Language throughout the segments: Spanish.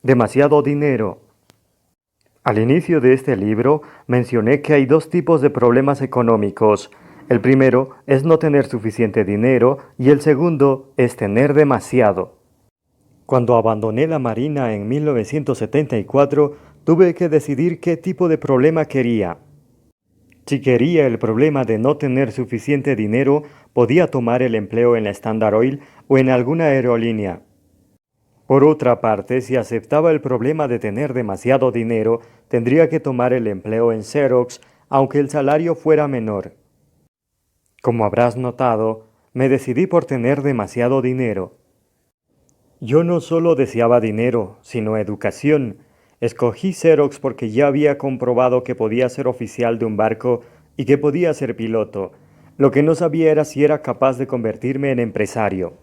Demasiado dinero. Al inicio de este libro mencioné que hay dos tipos de problemas económicos. El primero es no tener suficiente dinero y el segundo es tener demasiado. Cuando abandoné la Marina en 1974, tuve que decidir qué tipo de problema quería. Si quería el problema de no tener suficiente dinero, podía tomar el empleo en la Standard Oil o en alguna aerolínea. Por otra parte, si aceptaba el problema de tener demasiado dinero, tendría que tomar el empleo en Xerox, aunque el salario fuera menor. Como habrás notado, me decidí por tener demasiado dinero. Yo no solo deseaba dinero, sino educación. Escogí Xerox porque ya había comprobado que podía ser oficial de un barco y que podía ser piloto. Lo que no sabía era si era capaz de convertirme en empresario.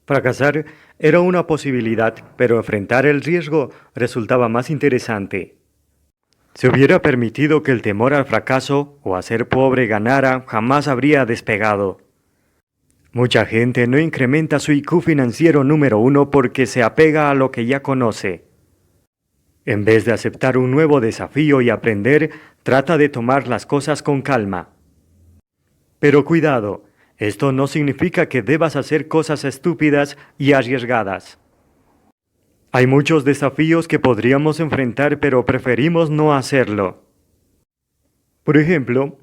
Fracasar era una posibilidad, pero enfrentar el riesgo resultaba más interesante. Si hubiera permitido que el temor al fracaso o a ser pobre ganara, jamás habría despegado. Mucha gente no incrementa su IQ financiero número 1 porque se apega a lo que ya conoce. En vez de aceptar un nuevo desafío y aprender, trata de tomar las cosas con calma. Pero cuidado, esto no significa que debas hacer cosas estúpidas y arriesgadas. Hay muchos desafíos que podríamos enfrentar, pero preferimos no hacerlo. Por ejemplo,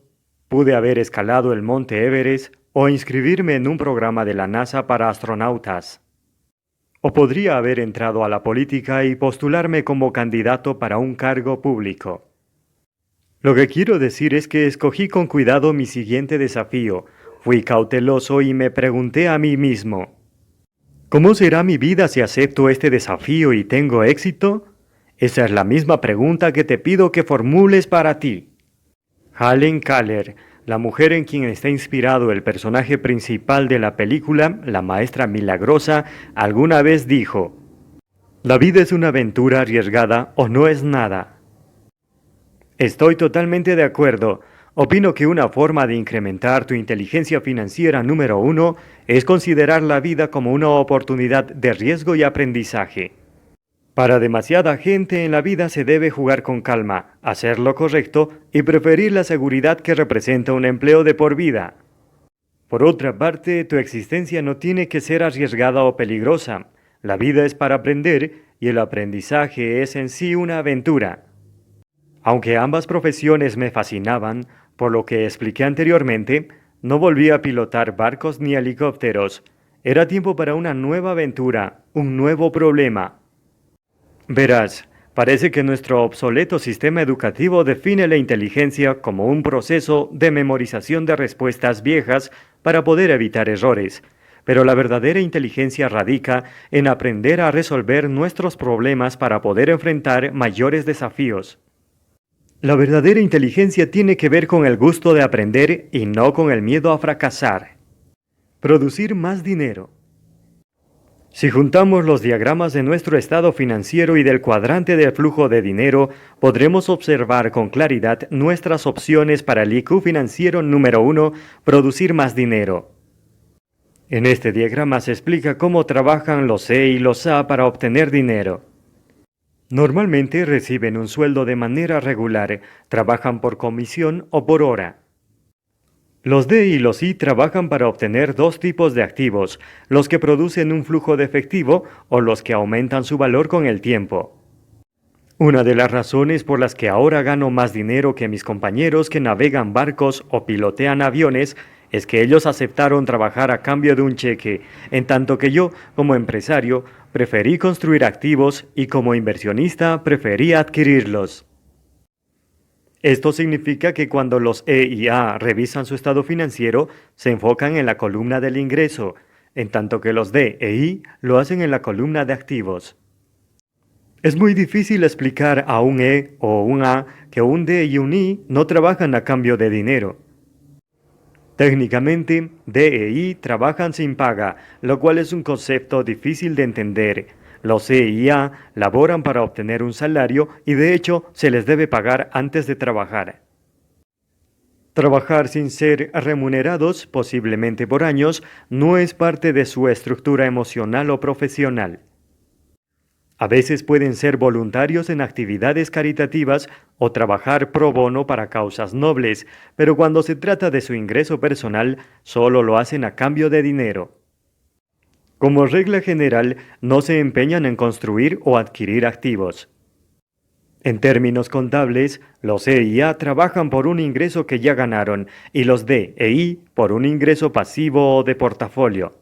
pude haber escalado el monte Everest o inscribirme en un programa de la NASA para astronautas. O podría haber entrado a la política y postularme como candidato para un cargo público. Lo que quiero decir es que escogí con cuidado mi siguiente desafío. Fui cauteloso y me pregunté a mí mismo, ¿cómo será mi vida si acepto este desafío y tengo éxito? Esa es la misma pregunta que te pido que formules para ti. Helen Keller, la mujer en quien está inspirado el personaje principal de la película, la maestra milagrosa, alguna vez dijo, «La vida es una aventura arriesgada o no es nada». Estoy totalmente de acuerdo. Opino que una forma de incrementar tu inteligencia financiera número 1 es considerar la vida como una oportunidad de riesgo y aprendizaje. Para demasiada gente en la vida se debe jugar con calma, hacer lo correcto y preferir la seguridad que representa un empleo de por vida. Por otra parte, tu existencia no tiene que ser arriesgada o peligrosa. La vida es para aprender y el aprendizaje es en sí una aventura. Aunque ambas profesiones me fascinaban, por lo que expliqué anteriormente, no volví a pilotar barcos ni helicópteros. Era tiempo para una nueva aventura, un nuevo problema. Verás, parece que nuestro obsoleto sistema educativo define la inteligencia como un proceso de memorización de respuestas viejas para poder evitar errores. Pero la verdadera inteligencia radica en aprender a resolver nuestros problemas para poder enfrentar mayores desafíos. La verdadera inteligencia tiene que ver con el gusto de aprender y no con el miedo a fracasar. Producir más dinero. Si juntamos los diagramas de nuestro estado financiero y del cuadrante del flujo de dinero, podremos observar con claridad nuestras opciones para el IQ financiero número 1, producir más dinero. En este diagrama se explica cómo trabajan los E y los A para obtener dinero. Normalmente reciben un sueldo de manera regular, trabajan por comisión o por hora. Los D y los I trabajan para obtener dos tipos de activos, los que producen un flujo de efectivo o los que aumentan su valor con el tiempo. Una de las razones por las que ahora gano más dinero que mis compañeros que navegan barcos o pilotean aviones es que ellos aceptaron trabajar a cambio de un cheque, en tanto que yo, como empresario, preferí construir activos y como inversionista preferí adquirirlos. Esto significa que cuando los E y A revisan su estado financiero, se enfocan en la columna del ingreso, en tanto que los D e I lo hacen en la columna de activos. Es muy difícil explicar a un E o un A que un D y un I no trabajan a cambio de dinero. Técnicamente, D e I trabajan sin paga, lo cual es un concepto difícil de entender. Los E y A laboran para obtener un salario y de hecho se les debe pagar antes de trabajar. Trabajar sin ser remunerados, posiblemente por años, no es parte de su estructura emocional o profesional. A veces pueden ser voluntarios en actividades caritativas o trabajar pro bono para causas nobles, pero cuando se trata de su ingreso personal, solo lo hacen a cambio de dinero. Como regla general, no se empeñan en construir o adquirir activos. En términos contables, los E y A trabajan por un ingreso que ya ganaron y los D e I por un ingreso pasivo o de portafolio.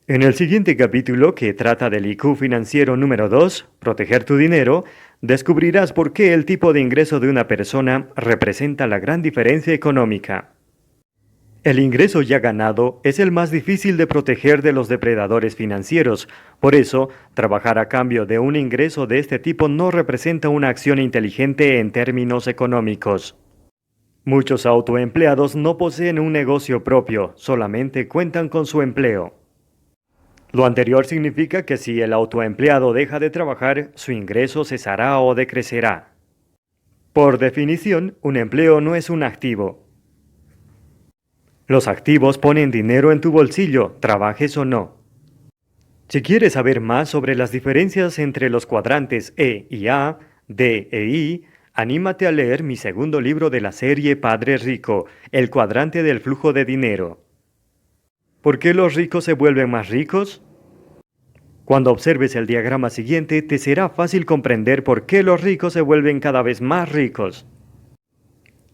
En el siguiente capítulo, que trata del IQ financiero número 2, proteger tu dinero, descubrirás por qué el tipo de ingreso de una persona representa la gran diferencia económica. El ingreso ya ganado es el más difícil de proteger de los depredadores financieros. Por eso, trabajar a cambio de un ingreso de este tipo no representa una acción inteligente en términos económicos. Muchos autoempleados no poseen un negocio propio, solamente cuentan con su empleo. Lo anterior significa que si el autoempleado deja de trabajar, su ingreso cesará o decrecerá. Por definición, un empleo no es un activo. Los activos ponen dinero en tu bolsillo, trabajes o no. Si quieres saber más sobre las diferencias entre los cuadrantes E y A, D e I, anímate a leer mi segundo libro de la serie Padre Rico, El cuadrante del flujo de dinero. ¿Por qué los ricos se vuelven más ricos? Cuando observes el diagrama siguiente, te será fácil comprender por qué los ricos se vuelven cada vez más ricos.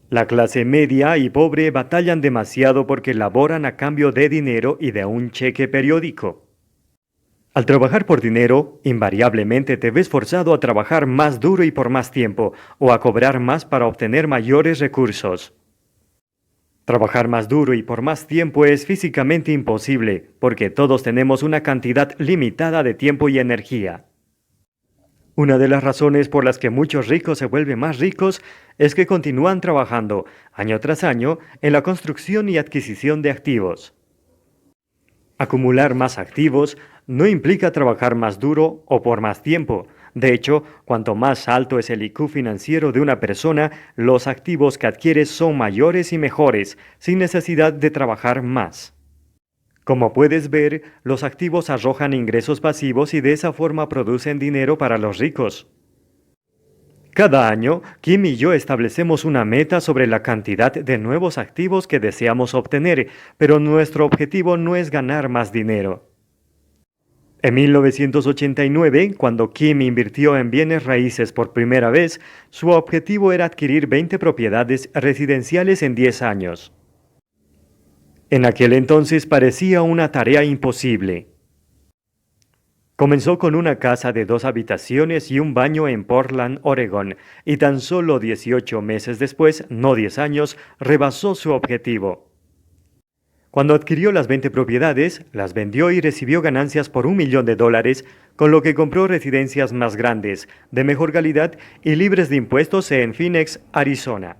La clase media y pobre batallan demasiado porque laboran a cambio de dinero y de un cheque periódico. Al trabajar por dinero, invariablemente te ves forzado a trabajar más duro y por más tiempo, o a cobrar más para obtener mayores recursos. Trabajar más duro y por más tiempo es físicamente imposible, porque todos tenemos una cantidad limitada de tiempo y energía. Una de las razones por las que muchos ricos se vuelven más ricos es que continúan trabajando, año tras año, en la construcción y adquisición de activos. Acumular más activos no implica trabajar más duro o por más tiempo. De hecho, cuanto más alto es el IQ financiero de una persona, los activos que adquieres son mayores y mejores, sin necesidad de trabajar más. Como puedes ver, los activos arrojan ingresos pasivos y de esa forma producen dinero para los ricos. Cada año, Kim y yo establecemos una meta sobre la cantidad de nuevos activos que deseamos obtener, pero nuestro objetivo no es ganar más dinero. En 1989, cuando Kim invirtió en bienes raíces por primera vez, su objetivo era adquirir 20 propiedades residenciales en 10 años. En aquel entonces parecía una tarea imposible. Comenzó con una casa de 2 habitaciones y un baño en Portland, Oregón, y tan solo 18 meses después, no 10 años, rebasó su objetivo. Cuando adquirió las 20 propiedades, las vendió y recibió ganancias por $1 millón, con lo que compró residencias más grandes, de mejor calidad y libres de impuestos en Phoenix, Arizona.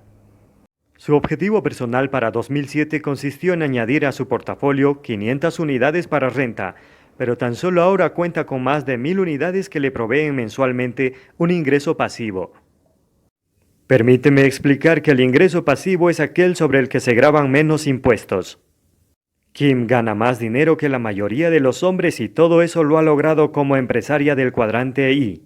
Su objetivo personal para 2007 consistió en añadir a su portafolio 500 unidades para renta, pero tan solo ahora cuenta con más de 1,000 unidades que le proveen mensualmente un ingreso pasivo. Permíteme explicar que el ingreso pasivo es aquel sobre el que se graban menos impuestos. Kim gana más dinero que la mayoría de los hombres y todo eso lo ha logrado como empresaria del cuadrante I.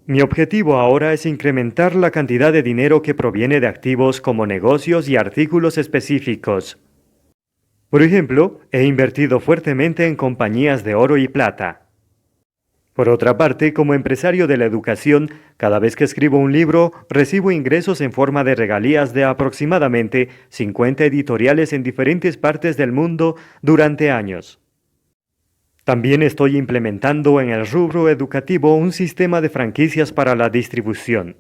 Mi objetivo ahora es incrementar la cantidad de dinero que proviene de activos como negocios y artículos específicos. Por ejemplo, he invertido fuertemente en compañías de oro y plata. Por otra parte, como empresario de la educación, cada vez que escribo un libro, recibo ingresos en forma de regalías de aproximadamente 50 editoriales en diferentes partes del mundo durante años. También estoy implementando en el rubro educativo un sistema de franquicias para la distribución.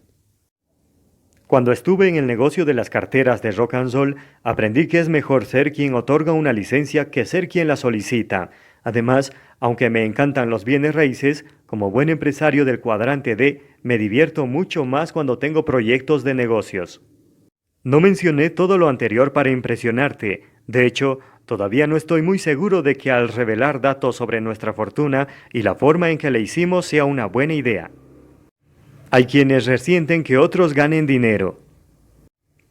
Cuando estuve en el negocio de las carteras de Rock and Roll, aprendí que es mejor ser quien otorga una licencia que ser quien la solicita. Además, aunque me encantan los bienes raíces, como buen empresario del cuadrante D, me divierto mucho más cuando tengo proyectos de negocios. No mencioné todo lo anterior para impresionarte. De hecho, todavía no estoy muy seguro de que al revelar datos sobre nuestra fortuna y la forma en que la hicimos sea una buena idea. Hay quienes resienten que otros ganen dinero.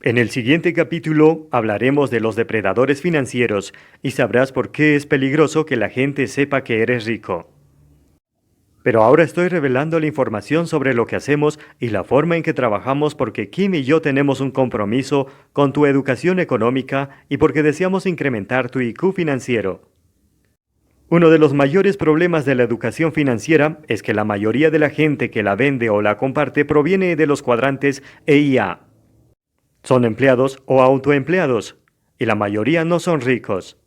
En el siguiente capítulo hablaremos de los depredadores financieros y sabrás por qué es peligroso que la gente sepa que eres rico. Pero ahora estoy revelando la información sobre lo que hacemos y la forma en que trabajamos porque Kim y yo tenemos un compromiso con tu educación económica y porque deseamos incrementar tu IQ financiero. Uno de los mayores problemas de la educación financiera es que la mayoría de la gente que la vende o la comparte proviene de los cuadrantes E y A. Son empleados o autoempleados, y la mayoría no son ricos.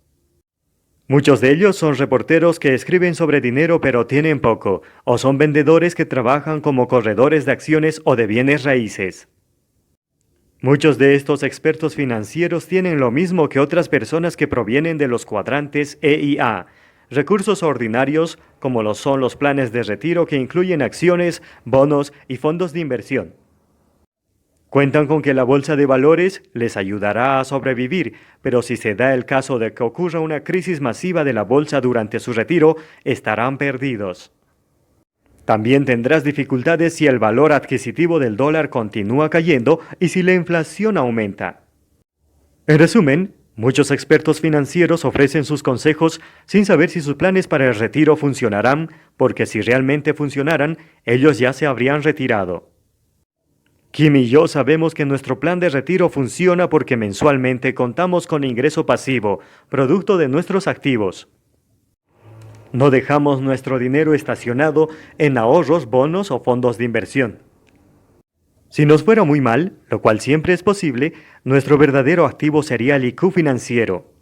Muchos de ellos son reporteros que escriben sobre dinero pero tienen poco, o son vendedores que trabajan como corredores de acciones o de bienes raíces. Muchos de estos expertos financieros tienen lo mismo que otras personas que provienen de los cuadrantes E y A, recursos ordinarios como lo son los planes de retiro que incluyen acciones, bonos y fondos de inversión. Cuentan con que la bolsa de valores les ayudará a sobrevivir, pero si se da el caso de que ocurra una crisis masiva de la bolsa durante su retiro, estarán perdidos. También tendrás dificultades si el valor adquisitivo del dólar continúa cayendo y si la inflación aumenta. En resumen, muchos expertos financieros ofrecen sus consejos sin saber si sus planes para el retiro funcionarán, porque si realmente funcionaran, ellos ya se habrían retirado. Kim y yo sabemos que nuestro plan de retiro funciona porque mensualmente contamos con ingreso pasivo, producto de nuestros activos. No dejamos nuestro dinero estacionado en ahorros, bonos o fondos de inversión. Si nos fuera muy mal, lo cual siempre es posible, nuestro verdadero activo sería el IQ financiero.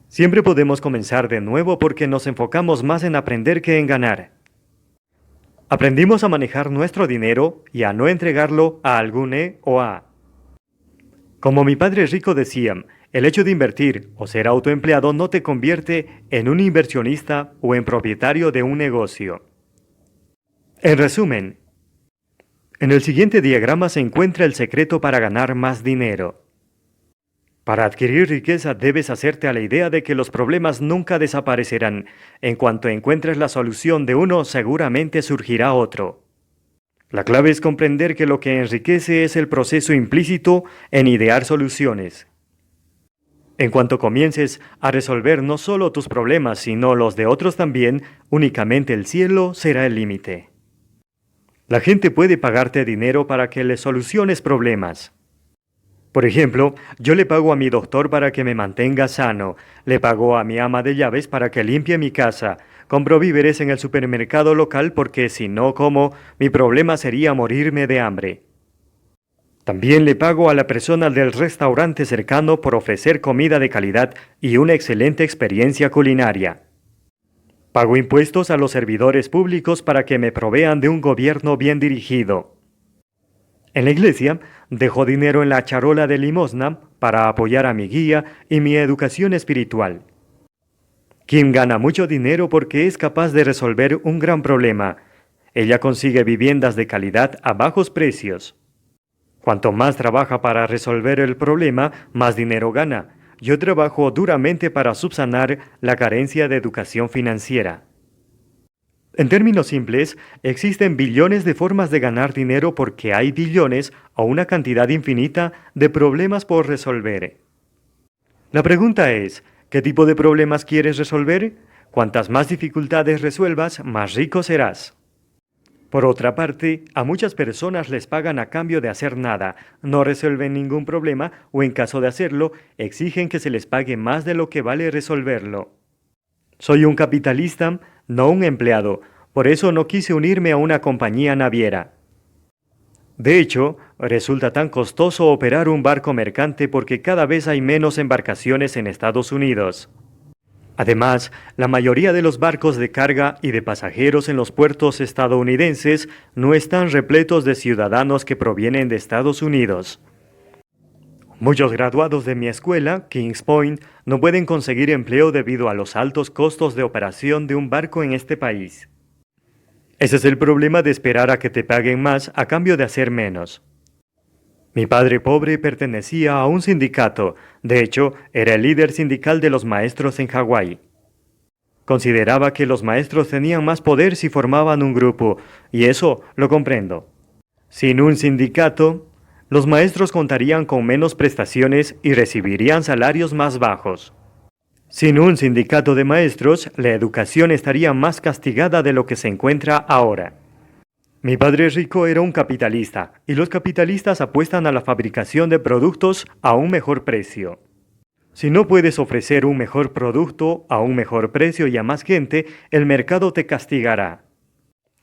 Siempre podemos comenzar de nuevo porque nos enfocamos más en aprender que en ganar. Aprendimos a manejar nuestro dinero y a no entregarlo a algún E o A. Como mi padre rico decía, el hecho de invertir o ser autoempleado no te convierte en un inversionista o en propietario de un negocio. En resumen, en el siguiente diagrama se encuentra el secreto para ganar más dinero. Para adquirir riqueza debes hacerte a la idea de que los problemas nunca desaparecerán. En cuanto encuentres la solución de uno, seguramente surgirá otro. La clave es comprender que lo que enriquece es el proceso implícito en idear soluciones. En cuanto comiences a resolver no solo tus problemas, sino los de otros también, únicamente el cielo será el límite. La gente puede pagarte dinero para que le soluciones problemas. Por ejemplo, yo le pago a mi doctor para que me mantenga sano, le pago a mi ama de llaves para que limpie mi casa, compro víveres en el supermercado local porque si no como, mi problema sería morirme de hambre. También le pago a la persona del restaurante cercano por ofrecer comida de calidad y una excelente experiencia culinaria. Pago impuestos a los servidores públicos para que me provean de un gobierno bien dirigido. En la iglesia, dejo dinero en la charola de limosna para apoyar a mi guía y mi educación espiritual. Kim gana mucho dinero porque es capaz de resolver un gran problema. Ella consigue viviendas de calidad a bajos precios. Cuanto más trabaja para resolver el problema, más dinero gana. Yo trabajo duramente para subsanar la carencia de educación financiera. En términos simples, existen billones de formas de ganar dinero porque hay billones o una cantidad infinita de problemas por resolver. La pregunta es, ¿qué tipo de problemas quieres resolver? Cuantas más dificultades resuelvas, más rico serás. Por otra parte, a muchas personas les pagan a cambio de hacer nada, no resuelven ningún problema o en caso de hacerlo, exigen que se les pague más de lo que vale resolverlo. Soy un capitalista, no un empleado, por eso no quise unirme a una compañía naviera. De hecho, resulta tan costoso operar un barco mercante porque cada vez hay menos embarcaciones en Estados Unidos. Además, la mayoría de los barcos de carga y de pasajeros en los puertos estadounidenses no están repletos de ciudadanos que provienen de Estados Unidos. Muchos graduados de mi escuela, Kings Point, no pueden conseguir empleo debido a los altos costos de operación de un barco en este país. Ese es el problema de esperar a que te paguen más a cambio de hacer menos. Mi padre pobre pertenecía a un sindicato, de hecho, era el líder sindical de los maestros en Hawái. Consideraba que los maestros tenían más poder si formaban un grupo, y eso lo comprendo. Sin un sindicato, los maestros contarían con menos prestaciones y recibirían salarios más bajos. Sin un sindicato de maestros, la educación estaría más castigada de lo que se encuentra ahora. Mi padre rico era un capitalista, y los capitalistas apuestan a la fabricación de productos a un mejor precio. Si no puedes ofrecer un mejor producto a un mejor precio y a más gente, el mercado te castigará.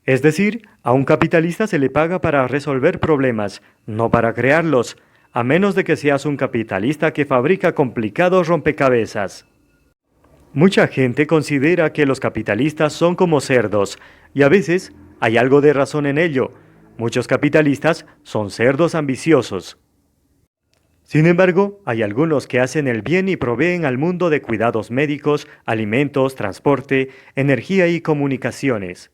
Es decir, a un capitalista se le paga para resolver problemas, no para crearlos, a menos de que seas un capitalista que fabrica complicados rompecabezas. Mucha gente considera que los capitalistas son como cerdos, y a veces hay algo de razón en ello. Muchos capitalistas son cerdos ambiciosos. Sin embargo, hay algunos que hacen el bien y proveen al mundo de cuidados médicos, alimentos, transporte, energía y comunicaciones.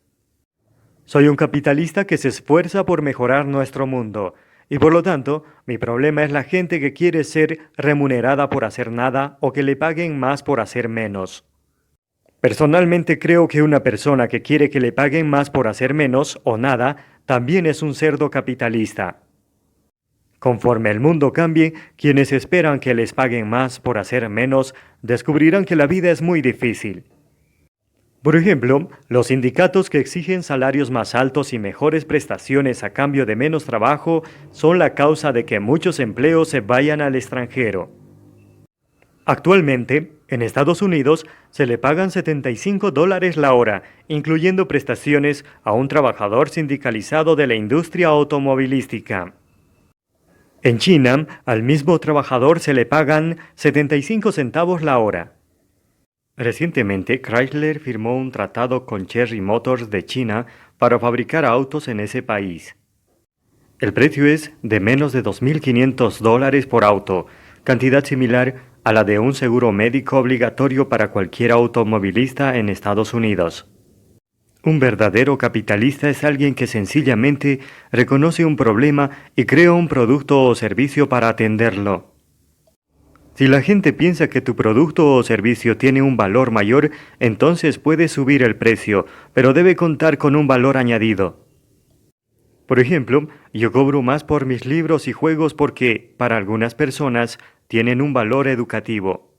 Soy un capitalista que se esfuerza por mejorar nuestro mundo, y por lo tanto, mi problema es la gente que quiere ser remunerada por hacer nada o que le paguen más por hacer menos. Personalmente creo que una persona que quiere que le paguen más por hacer menos o nada, también es un cerdo capitalista. Conforme el mundo cambie, quienes esperan que les paguen más por hacer menos, descubrirán que la vida es muy difícil. Por ejemplo, los sindicatos que exigen salarios más altos y mejores prestaciones a cambio de menos trabajo son la causa de que muchos empleos se vayan al extranjero. Actualmente, en Estados Unidos, se le pagan $75 la hora, incluyendo prestaciones a un trabajador sindicalizado de la industria automovilística. En China, al mismo trabajador se le pagan 75 centavos la hora. Recientemente, Chrysler firmó un tratado con Chery Motors de China para fabricar autos en ese país. El precio es de menos de $2.500 por auto, cantidad similar a la de un seguro médico obligatorio para cualquier automovilista en Estados Unidos. Un verdadero capitalista es alguien que sencillamente reconoce un problema y crea un producto o servicio para atenderlo. Si la gente piensa que tu producto o servicio tiene un valor mayor, entonces puedes subir el precio, pero debe contar con un valor añadido. Por ejemplo, yo cobro más por mis libros y juegos porque, para algunas personas, tienen un valor educativo.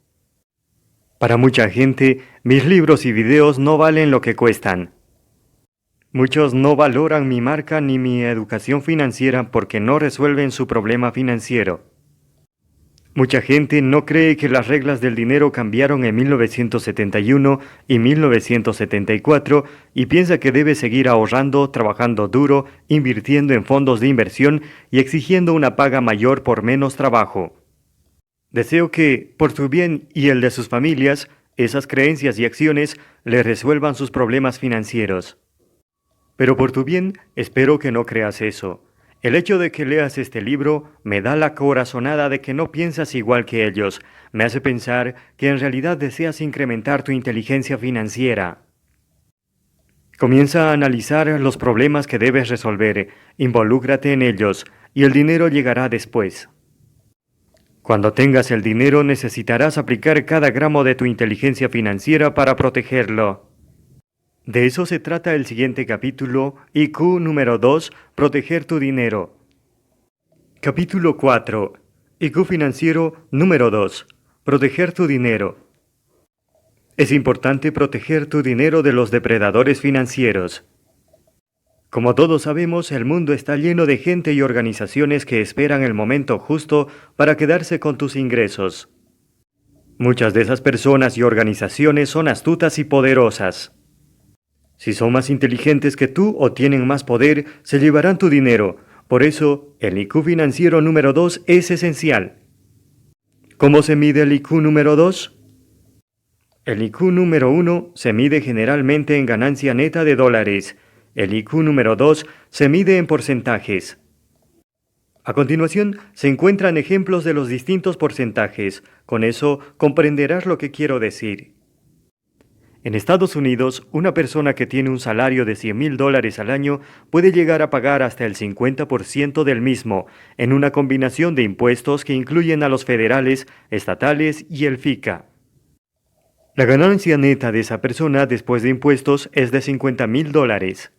Para mucha gente, mis libros y videos no valen lo que cuestan. Muchos no valoran mi marca ni mi educación financiera porque no resuelven su problema financiero. Mucha gente no cree que las reglas del dinero cambiaron en 1971 y 1974 y piensa que debe seguir ahorrando, trabajando duro, invirtiendo en fondos de inversión y exigiendo una paga mayor por menos trabajo. Deseo que, por su bien y el de sus familias, esas creencias y acciones le resuelvan sus problemas financieros. Pero por tu bien, espero que no creas eso. El hecho de que leas este libro me da la corazonada de que no piensas igual que ellos. Me hace pensar que en realidad deseas incrementar tu inteligencia financiera. Comienza a analizar los problemas que debes resolver, involúcrate en ellos, y el dinero llegará después. Cuando tengas el dinero necesitarás aplicar cada gramo de tu inteligencia financiera para protegerlo. De eso se trata el siguiente capítulo, IQ número 2, proteger tu dinero. Capítulo 4, IQ financiero número 2, proteger tu dinero. Es importante proteger tu dinero de los depredadores financieros. Como todos sabemos, el mundo está lleno de gente y organizaciones que esperan el momento justo para quedarse con tus ingresos. Muchas de esas personas y organizaciones son astutas y poderosas. Si son más inteligentes que tú o tienen más poder, se llevarán tu dinero. Por eso, el IQ financiero número 2 es esencial. ¿Cómo se mide el IQ número 2? El IQ número 1 se mide generalmente en ganancia neta de dólares. El IQ número 2 se mide en porcentajes. A continuación, se encuentran ejemplos de los distintos porcentajes. Con eso, comprenderás lo que quiero decir. En Estados Unidos, una persona que tiene un salario de $100,000 al año puede llegar a pagar hasta el 50% del mismo, en una combinación de impuestos que incluyen a los federales, estatales y el FICA. La ganancia neta de esa persona después de impuestos es de $50,000.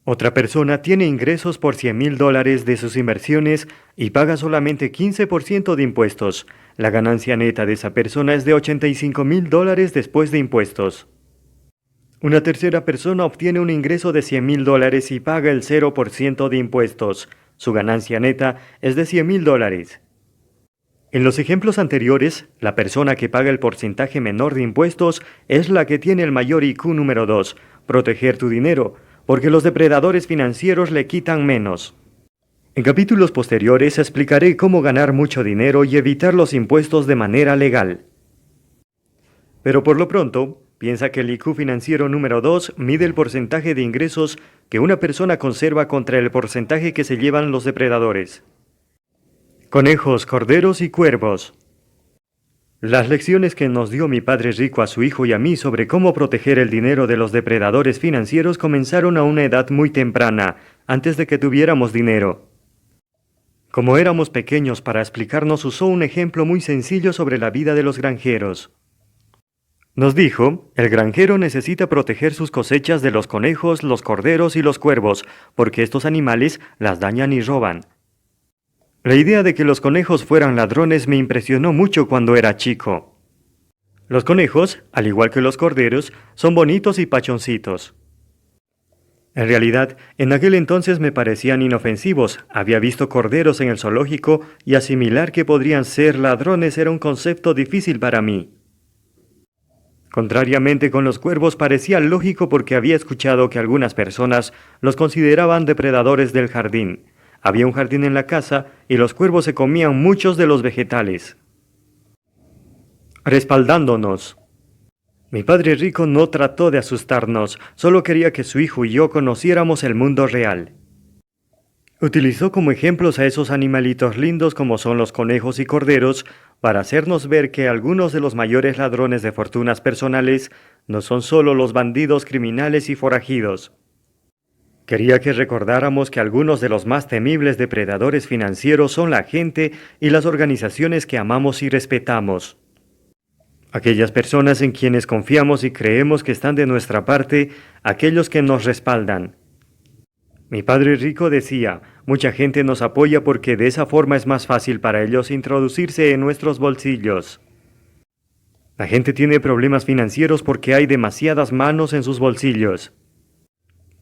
Otra persona tiene ingresos por $100,000 de sus inversiones y paga solamente 15% de impuestos. la ganancia neta de esa persona es de $85,000 después de impuestos. Una tercera persona obtiene un ingreso de $100,000 y paga el 0% de impuestos. Su ganancia neta es de $100,000. En los ejemplos anteriores, la persona que paga el porcentaje menor de impuestos es la que tiene el mayor IQ número 2, proteger tu dinero, porque los depredadores financieros le quitan menos. En capítulos posteriores explicaré cómo ganar mucho dinero y evitar los impuestos de manera legal. Pero por lo pronto, piensa que el IQ financiero número 2 mide el porcentaje de ingresos que una persona conserva contra el porcentaje que se llevan los depredadores. Conejos, corderos y cuervos. Las lecciones que nos dio mi padre rico a su hijo y a mí sobre cómo proteger el dinero de los depredadores financieros comenzaron a una edad muy temprana, antes de que tuviéramos dinero. Como éramos pequeños, para explicarnos usó un ejemplo muy sencillo sobre la vida de los granjeros. Nos dijo, el granjero necesita proteger sus cosechas de los conejos, los corderos y los cuervos, porque estos animales las dañan y roban. La idea de que los conejos fueran ladrones me impresionó mucho cuando era chico. Los conejos, al igual que los corderos, son bonitos y pachoncitos. En realidad, en aquel entonces me parecían inofensivos. Había visto corderos en el zoológico y asimilar que podrían ser ladrones era un concepto difícil para mí. Contrariamente con los cuervos parecía lógico porque había escuchado que algunas personas los consideraban depredadores del jardín. Había un jardín en la casa y los cuervos se comían muchos de los vegetales. Respaldándonos. Mi padre rico no trató de asustarnos, solo quería que su hijo y yo conociéramos el mundo real. Utilizó como ejemplos a esos animalitos lindos como son los conejos y corderos para hacernos ver que algunos de los mayores ladrones de fortunas personales no son solo los bandidos criminales y forajidos. Quería que recordáramos que algunos de los más temibles depredadores financieros son la gente y las organizaciones que amamos y respetamos. Aquellas personas en quienes confiamos y creemos que están de nuestra parte, aquellos que nos respaldan. Mi padre rico decía, mucha gente nos apoya porque de esa forma es más fácil para ellos introducirse en nuestros bolsillos. La gente tiene problemas financieros porque hay demasiadas manos en sus bolsillos.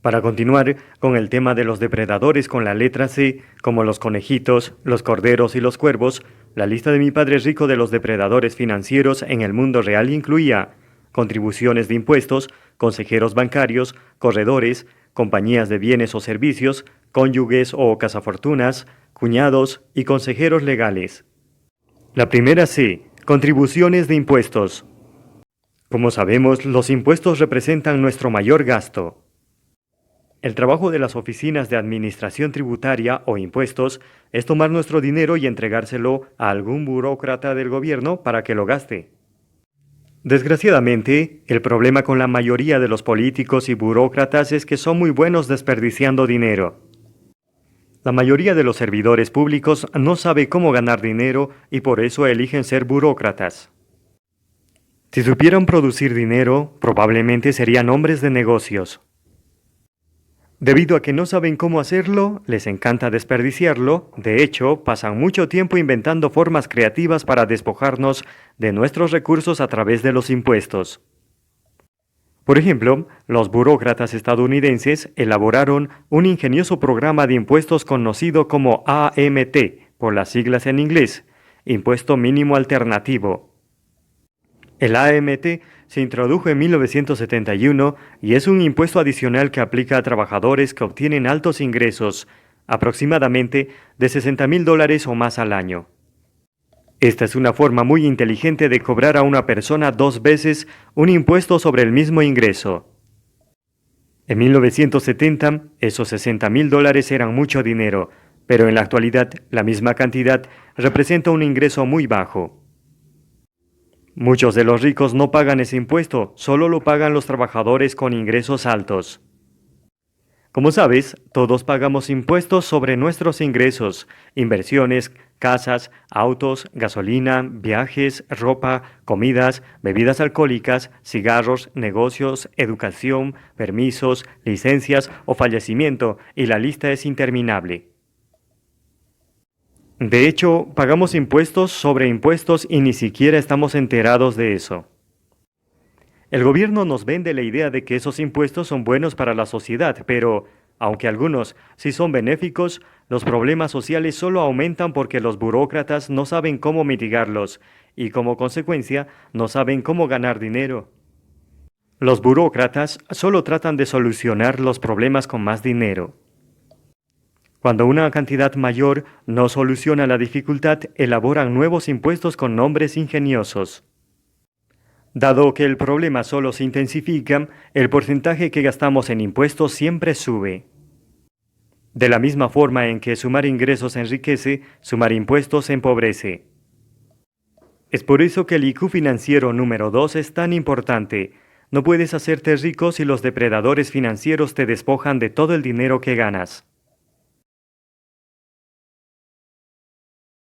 Para continuar con el tema de los depredadores con la letra C, como los conejitos, los corderos y los cuervos, la lista de mi padre rico de los depredadores financieros en el mundo real incluía contribuciones de impuestos, consejeros bancarios, corredores, compañías de bienes o servicios, cónyuges o cazafortunas, cuñados y consejeros legales. La primera C, contribuciones de impuestos. Como sabemos, los impuestos representan nuestro mayor gasto. El trabajo de las oficinas de administración tributaria o impuestos es tomar nuestro dinero y entregárselo a algún burócrata del gobierno para que lo gaste. Desgraciadamente, el problema con la mayoría de los políticos y burócratas es que son muy buenos desperdiciando dinero. La mayoría de los servidores públicos no sabe cómo ganar dinero y por eso eligen ser burócratas. Si supieran producir dinero, probablemente serían hombres de negocios. Debido a que no saben cómo hacerlo, les encanta desperdiciarlo. De hecho, pasan mucho tiempo inventando formas creativas para despojarnos de nuestros recursos a través de los impuestos. Por ejemplo, los burócratas estadounidenses elaboraron un ingenioso programa de impuestos conocido como AMT, por las siglas en inglés, Impuesto Mínimo Alternativo. El AMT se introdujo en 1971 y es un impuesto adicional que aplica a trabajadores que obtienen altos ingresos, aproximadamente de $60,000 o más al año. Esta es una forma muy inteligente de cobrar a una persona 2 veces un impuesto sobre el mismo ingreso. En 1970, esos $60,000 eran mucho dinero, pero en la actualidad la misma cantidad representa un ingreso muy bajo. Muchos de los ricos no pagan ese impuesto, solo lo pagan los trabajadores con ingresos altos. Como sabes, todos pagamos impuestos sobre nuestros ingresos, inversiones, casas, autos, gasolina, viajes, ropa, comidas, bebidas alcohólicas, cigarros, negocios, educación, permisos, licencias o fallecimiento, y la lista es interminable. De hecho, pagamos impuestos sobre impuestos y ni siquiera estamos enterados de eso. El gobierno nos vende la idea de que esos impuestos son buenos para la sociedad, pero, aunque algunos sí son benéficos, los problemas sociales solo aumentan porque los burócratas no saben cómo mitigarlos y, como consecuencia, no saben cómo ganar dinero. Los burócratas solo tratan de solucionar los problemas con más dinero. Cuando una cantidad mayor no soluciona la dificultad, elaboran nuevos impuestos con nombres ingeniosos. Dado que el problema solo se intensifica, el porcentaje que gastamos en impuestos siempre sube. De la misma forma en que sumar ingresos enriquece, sumar impuestos empobrece. Es por eso que el IQ financiero número 2 es tan importante. No puedes hacerte rico si los depredadores financieros te despojan de todo el dinero que ganas.